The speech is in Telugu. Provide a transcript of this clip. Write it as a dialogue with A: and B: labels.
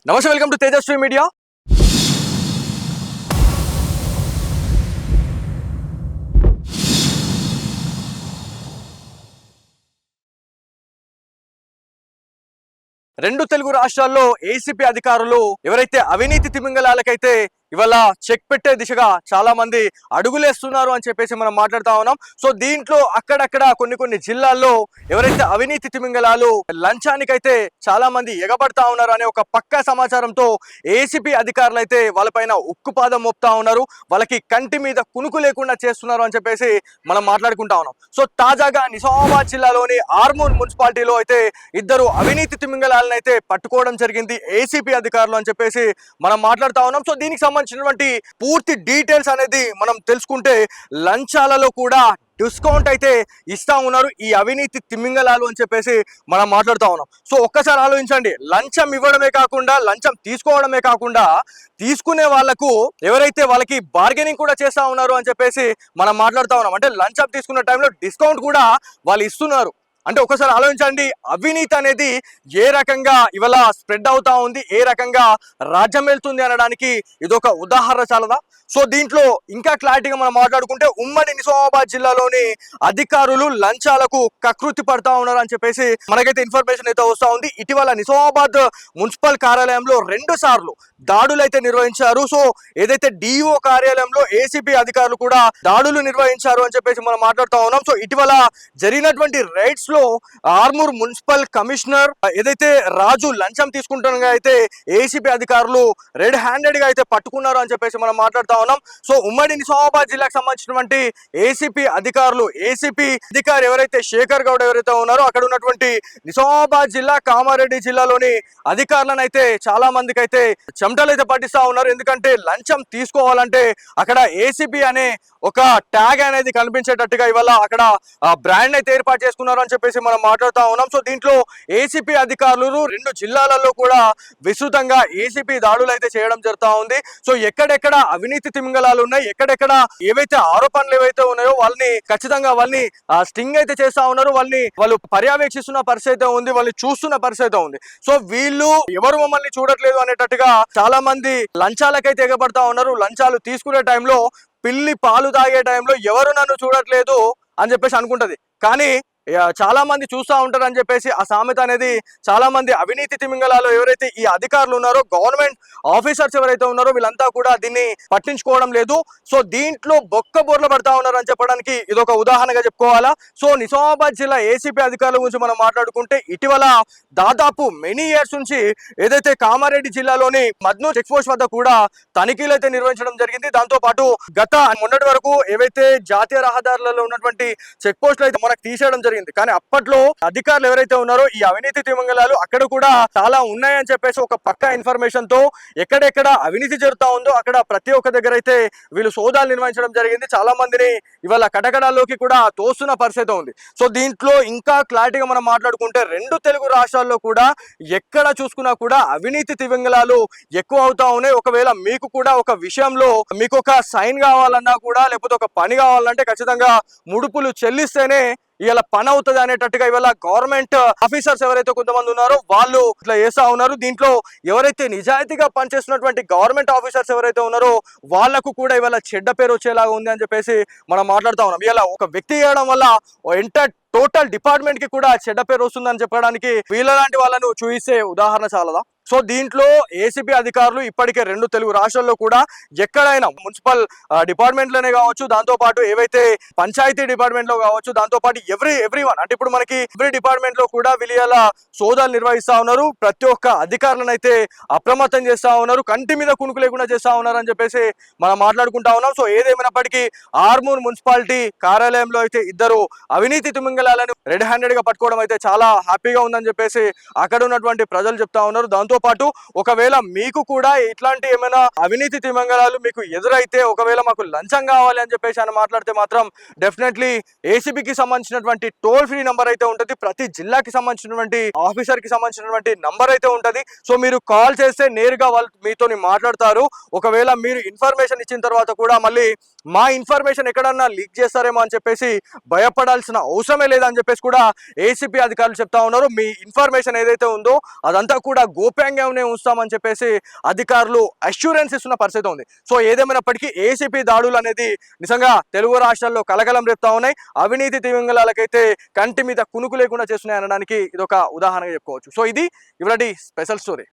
A: నమస్తే, వెల్కమ్ టు తేజస్వి మీడియా. రెండు తెలుగు రాష్ట్రాల్లో ఏసీపీ అధికారులు ఎవరైతే అవినీతి తిమింగలాలకైతే ఇవాళ చెక్ పెట్టే దిశగా చాలా మంది అడుగులేస్తున్నారు అని చెప్పేసి మనం మాట్లాడుతా ఉన్నాం. సో దీంట్లో అక్కడక్కడ కొన్ని జిల్లాల్లో ఎవరైతే అవినీతి తిమింగలాలు లంచానికైతే చాలా మంది ఎగబడతా ఉన్నారు అనే ఒక పక్కా సమాచారంతో ఏసీపీ అధికారులు అయితే వాళ్ళపైన ఉక్కుపాదం మోపుతా ఉన్నారు. వాళ్ళకి కంటి మీద కునుకు లేకుండా చేస్తున్నారు అని చెప్పేసి మనం మాట్లాడుకుంటా ఉన్నాం. సో తాజాగా నిజామాబాద్ జిల్లాలోని ఆర్మూర్ మున్సిపాలిటీలో అయితే ఇద్దరు అవినీతి తిమింగలాలను అయితే పట్టుకోవడం జరిగింది ఏసీపీ అధికారులు అని చెప్పేసి మనం మాట్లాడుతా ఉన్నాం. సో దీనికి సంబంధించినటువంటి పూర్తి డీటెయిల్స్ అనేది మనం తెలుసుకుంటే లంచాలలో కూడా డిస్కౌంట్ అయితే ఇస్తా ఉన్నారు ఈ అవినీతి తిమింగలాలు అని చెప్పేసి మనం మాట్లాడుతా ఉన్నాం. సో ఒక్కసారి ఆలోచించండి, లంచం ఇవ్వడమే కాకుండా లంచం తీసుకోవడమే కాకుండా తీసుకునే వాళ్లకు ఎవరైతే వాళ్ళకి బార్గెనింగ్ కూడా చేస్తా ఉన్నారు అని చెప్పేసి మనం మాట్లాడుతా ఉన్నాం. అంటే లంచం తీసుకున్న టైంలో డిస్కౌంట్ కూడా వాళ్ళు ఇస్తున్నారు. అంటే ఒకసారి ఆలోచించండి, అవినీతి అనేది ఏ రకంగా ఇవాళ స్ప్రెడ్ అవుతా ఉంది, ఏ రకంగా రాజ్యం వెళ్తుంది అనడానికి ఇదొక ఉదాహరణ చాలదా? సో దీంట్లో ఇంకా క్లారిటీగా మనం మాట్లాడుకుంటే ఉమ్మడి నిజామాబాద్ జిల్లాలోని అధికారులు లంచాలకు కకృతి పడతా ఉన్నారు అని చెప్పేసి మనకైతే ఇన్ఫర్మేషన్ అయితే వస్తూ ఉంది. ఇటీవల నిజామాబాద్ మున్సిపల్ కార్యాలయంలో 2 సార్లు దాడులు అయితే నిర్వహించారు. సో ఏదైతే డిఓ కార్యాలయంలో ఏసీపీ అధికారులు కూడా దాడులు నిర్వహించారు అని చెప్పేసి మనం మాట్లాడుతూ ఉన్నాం. సో ఇటీవల జరిగినటువంటి రైడ్స్ లో ఆర్మూర్ మున్సిపల్ కమిషనర్ ఏదైతే రాజు లంచం తీసుకుంటున్నగా అయితే ఏసీపీ అధికారులు రెడ్ హ్యాండెడ్ గా అయితే పట్టుకున్నారు అని చెప్పేసి మనం మాట్లాడుతా ఉన్నాం. సో ఉమ్మడి నిజామాబాద్ జిల్లాకు సంబంధించినటువంటి ఏసీపీ అధికారులు అధికారి ఎవరైతే శేఖర్ గౌడ్ ఎవరైతే ఉన్నారో అక్కడ ఉన్నటువంటి నిజామాబాద్ జిల్లా కామారెడ్డి జిల్లాలోని అధికారులను అయితే చాలా మందికి అయితే చెమటలు అయితే పట్టిస్తా ఉన్నారు. ఎందుకంటే లంచం తీసుకోవాలంటే అక్కడ ఏసీపీ అనే ఒక ట్యాగ్ అనేది కనిపించేటట్టుగా ఇవాళ అక్కడ బ్రాండ్ అయితే ఏర్పాటు చేసుకున్నారు అని చెప్పేసి మనం మాట్లాడుతా ఉన్నాం. సో దీంట్లో ఏసీపీ అధికారులు 2 జిల్లాలలో కూడా విస్తృతంగా ఏసీపీ దాడులు అయితే చేయడం జరుగుతూ ఉంది. సో ఎక్కడెక్కడ అవినీతి తిమింగలాలు ఉన్నాయి, ఎక్కడెక్కడ ఏవైతే ఆరోపణలు ఏవైతే ఉన్నాయో వాళ్ళని ఖచ్చితంగా వాళ్ళని స్టింగ్ అయితే చేస్తా ఉన్నారు. వాళ్ళు పర్యవేక్షిస్తున్న పరిస్థితి అయితే ఉంది, వాళ్ళని చూస్తున్న పరిస్థితి అయితే ఉంది. సో వీళ్ళు ఎవరు మమ్మల్ని చూడట్లేదు అనేటట్టుగా చాలా మంది లంచాలకైతే ఎగబడతా ఉన్నారు. లంచాలు తీసుకునే టైంలో పిల్లి పాలు తాగే టైంలో ఎవరు నన్ను చూడట్లేదు అని చెప్పేసి అనుకుంటది, కానీ చాలా మంది చూస్తూ ఉంటారు అని చెప్పేసి ఆ సామెత అనేది చాలా మంది అవినీతి తిమింగలాలు ఎవరైతే ఈ అధికారులు ఉన్నారో, గవర్నమెంట్ ఆఫీసర్స్ ఎవరైతే ఉన్నారో వీళ్ళంతా కూడా దీన్ని పట్టించుకోవడం లేదు. సో దీంట్లో బొక్క బోర్ల పడతా ఉన్నారు అని చెప్పడానికి ఇదొక ఉదాహరణగా చెప్పుకోవాలా. సో నిజామాబాద్ జిల్లా ఏసీపీ అధికారుల గురించి మనం మాట్లాడుకుంటే ఇటీవల దాదాపు మెనీ ఇయర్స్ నుంచి ఏదైతే కామారెడ్డి జిల్లాలోని మద్నూర్ చెక్ పోస్ట్ వద్ద కూడా తనిఖీలు అయితే నిర్వహించడం జరిగింది. దాంతో పాటు గత మొన్నటి వరకు ఏవైతే జాతీయ రహదారులలో ఉన్నటువంటి చెక్ పోస్టులు అయితే మనకు తీసేయడం జరిగింది. కానీ అప్పట్లో అధికారులు ఎవరైతే ఉన్నారో ఈ అవినీతి తిమింగలాలు అక్కడ కూడా చాలా ఉన్నాయని చెప్పేసి ఒక పక్కా ఇన్ఫర్మేషన్ తో ఎక్కడెక్కడ అవినీతి జరుగుతా ఉందో అక్కడ ప్రతి ఒక్క దగ్గర అయితే వీళ్ళు సోదాలు నిర్వహించడం జరిగింది. చాలా మందిని ఇవాళ కటకడాల్లోకి కూడా తోస్తున్న పరిస్థితి ఉంది. సో దీంట్లో ఇంకా క్లారిటీగా మనం మాట్లాడుకుంటే 2 తెలుగు రాష్ట్రాల్లో కూడా ఎక్కడ చూసుకున్నా కూడా అవినీతి తిమింగలాలు ఎక్కువ అవుతా ఉన్నాయి. ఒకవేళ మీకు కూడా ఒక విషయంలో మీకు ఒక సైన్ కావాలన్నా కూడా లేకపోతే ఒక పని కావాలంటే ఖచ్చితంగా ముడుపులు చెల్లిస్తేనే ఇవాళ పని అవుతుంది అనేటట్టుగా ఇవాళ గవర్నమెంట్ ఆఫీసర్స్ ఎవరైతే కొంతమంది ఉన్నారో వాళ్ళు ఇట్లా చేస్తా ఉన్నారు. దీంట్లో ఎవరైతే నిజాయితీగా పనిచేస్తున్నటువంటి గవర్నమెంట్ ఆఫీసర్స్ ఎవరైతే ఉన్నారో వాళ్లకు కూడా ఇవాళ చెడ్డ పేరు వచ్చేలాగా ఉంది అని చెప్పేసి మనం మాట్లాడుతా ఉన్నాం. ఇలా ఒక వ్యక్తి చేయడం వల్ల టోటల్ డిపార్ట్మెంట్ కి కూడా చెడ్డ పేరు వస్తుందని చెప్పడానికి వీళ్ళలాంటి వాళ్ళను చూపిస్తే ఉదాహరణ చాలదా? సో దీంట్లో ఏసీబీ అధికారులు ఇప్పటికే 2 తెలుగు రాష్ట్రాల్లో కూడా ఎక్కడైనా మున్సిపల్ డిపార్ట్మెంట్లోనే కావచ్చు, దాంతో పాటు ఏవైతే పంచాయతీ డిపార్ట్మెంట్ లో కావచ్చు, దాంతో పాటు ఎవ్రీవన్ అంటే ఇప్పుడు మనకి ఎవ్రీ డిపార్ట్మెంట్ లో కూడా వీళ్ళ సోదాలు నిర్వహిస్తా ఉన్నారు. ప్రతి ఒక్క అధికారులను అయితే అప్రమత్తం చేస్తా ఉన్నారు, కంటి మీద కునుకు లేకుండా చేస్తా ఉన్నారు అని చెప్పేసి మనం మాట్లాడుకుంటా ఉన్నాం. సో ఏదేమైనప్పటికీ ఆర్మూర్ మున్సిపాలిటీ కార్యాలయంలో అయితే ఇద్దరు అవినీతి తిమింగలాలను రెడ్ హ్యాండెడ్ గా పట్టుకోవడం అయితే చాలా హ్యాపీగా ఉందని చెప్పేసి అక్కడ ఉన్నటువంటి ప్రజలు చెప్తా ఉన్నారు. దాంతో పాటు ఒకవేళ మీకు కూడా ఇట్లాంటి ఏమైనా అవినీతి తిమింగలాలు మీకు ఎదురైతే ఒకవేళ మాకు లంచం కావాలి అని చెప్పేసి అని మాట్లాడితే మాత్రం డెఫినెట్లీ ఏసీబీకి సంబంధించినటువంటి టోల్ ఫ్రీ నంబర్ అయితే ఉంటుంది. ప్రతి జిల్లాకి సంబంధించినటువంటి ఆఫీసర్ కి సంబంధించినటువంటి నంబర్ అయితే ఉంటుంది. సో మీరు కాల్ చేస్తే నేరుగా వాళ్ళు మీతో మాట్లాడతారు. ఒకవేళ మీరు ఇన్ఫర్మేషన్ ఇచ్చిన తర్వాత కూడా మళ్ళీ మా ఇన్ఫర్మేషన్ ఎక్కడన్నా లీక్ చేస్తారేమో అని చెప్పేసి భయపడాల్సిన అవసరమే లేదని చెప్పేసి కూడా ఏసీపీ అధికారులు చెప్తా ఉన్నారు. మీ ఇన్ఫర్మేషన్ ఏదైతే ఉందో అదంతా కూడా గోప్యంగానే ఉంచుతామని చెప్పేసి అధికారులు అష్యూరెన్స్ ఇస్తున్న పరిస్థితి ఉంది. సో ఏదేమైనప్పటికీ ఏసీపీ దాడులు అనేది నిజంగా తెలుగు రాష్ట్రాల్లో కలకలం రేపుతా ఉన్నాయి. అవినీతి తిమింగలాలకైతే కంటి మీద కునుకు లేకుండా చేస్తున్నాయి అనడానికి ఇదొక ఉదాహరణగా చెప్పుకోవచ్చు. సో ఇది ఇవాళ స్పెషల్ స్టోరీ.